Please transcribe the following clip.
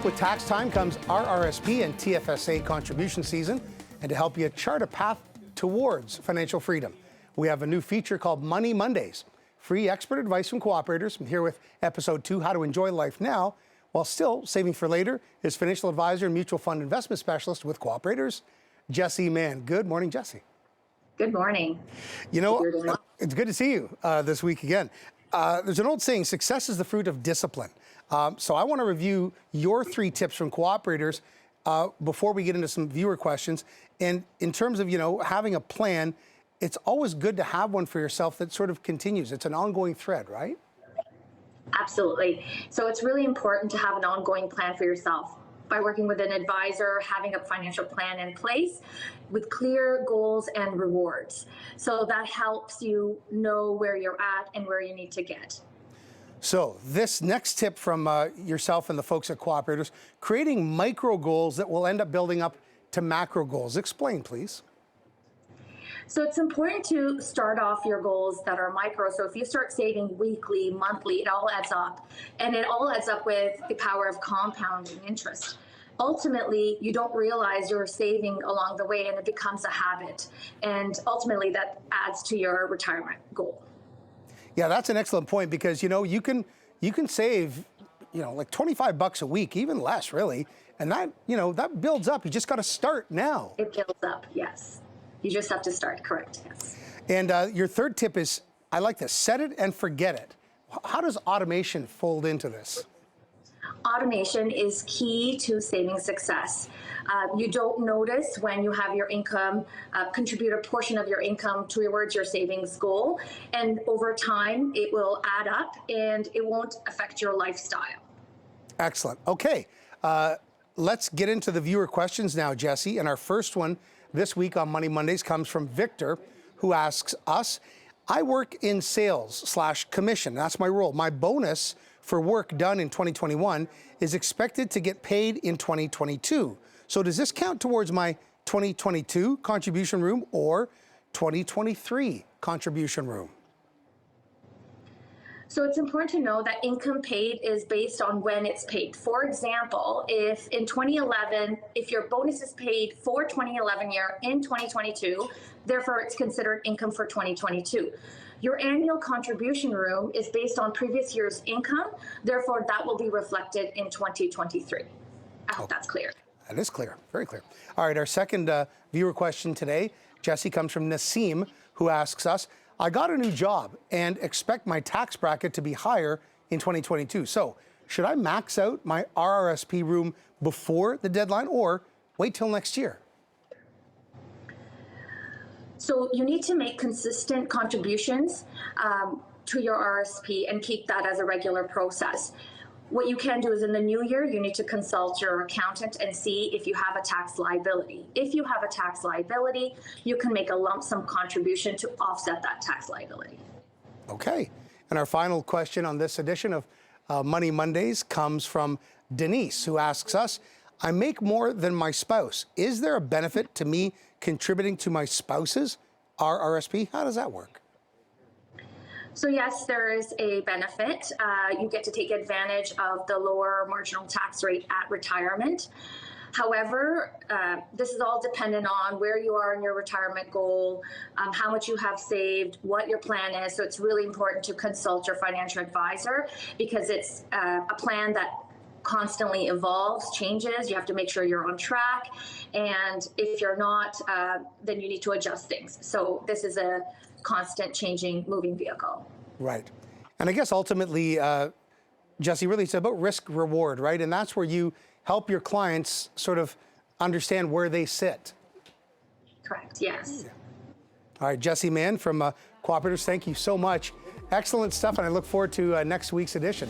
With tax time comes RRSP and TFSA contribution season, and to help you chart a path towards financial freedom, we have a new feature called Money Mondays. Free expert advice from cooperators. I'm here with episode 2, How to Enjoy Life Now While Still Saving for Later, is financial advisor and mutual fund investment specialist with cooperators, Jessie Mann. Good morning, Jessie. Good morning. You know, it's good to see you this week again. There's an old saying, success is the fruit of discipline. So I want to review your 3 tips from cooperators before we get into some viewer questions. And in terms of, having a plan, it's always good to have one for yourself that sort of continues. It's an ongoing thread, right? Absolutely. So it's really important to have an ongoing plan for yourself. By working with an advisor, having a financial plan in place with clear goals and rewards. So that helps you know where you're at and where you need to get. So this next tip from yourself and the folks at Cooperators, creating micro goals that will end up building up to macro goals. Explain, please. So it's important to start off your goals that are micro. So if you start saving weekly, monthly, it all adds up. And it all adds up with the power of compounding interest. Ultimately, you don't realize you're saving along the way and it becomes a habit. And ultimately that adds to your retirement goal. Yeah, that's an excellent point because, you can save, like $25 a week, even less really. And that, that builds up. You just got to start now. It builds up, yes. You just have to start, correct, yes. And your third tip is, I like this, set it and forget it. How does automation fold into this? Automation is key to saving success. You don't notice when you have your income, contribute a portion of your income towards your savings goal. And over time, it will add up and it won't affect your lifestyle. Excellent. Okay, let's get into the viewer questions now, Jessie. And our first one this week on Money Mondays comes from Victor, who asks us, I work in sales/commission. That's my role. My bonus for work done in 2021 is expected to get paid in 2022. So does this count towards my 2022 contribution room or 2023 contribution room? So it's important to know that income paid is based on when it's paid. For example, if in 2011, if your bonus is paid for 2011 year in 2022, therefore it's considered income for 2022. Your annual contribution room is based on previous year's income, therefore that will be reflected in 2023. I hope that's clear. That is clear, very clear. All right, our second viewer question today, Jessie, comes from Nassim, who asks us, I got a new job and expect my tax bracket to be higher in 2022. So should I max out my RRSP room before the deadline or wait till next year? So you need to make consistent contributions to your RRSP and keep that as a regular process. What you can do is in the new year, you need to consult your accountant and see if you have a tax liability. If you have a tax liability, you can make a lump sum contribution to offset that tax liability. Okay. And our final question on this edition of Money Mondays comes from Denise, who asks us, I make more than my spouse. Is there a benefit to me contributing to my spouse's RRSP? How does that work? So yes, there is a benefit. You get to take advantage of the lower marginal tax rate at retirement. However, this is all dependent on where you are in your retirement goal, how much you have saved, what your plan is. So it's really important to consult your financial advisor because it's a plan that constantly evolves, changes. You have to make sure you're on track. And if you're not, then you need to adjust things. So this is a constant changing, moving vehicle. Right. And I guess ultimately, Jessie, really it's about risk reward, right? And that's where you help your clients sort of understand where they sit. Correct, yes. Yeah. All right, Jessie Mann from Cooperators, thank you so much. Excellent stuff, and I look forward to next week's edition.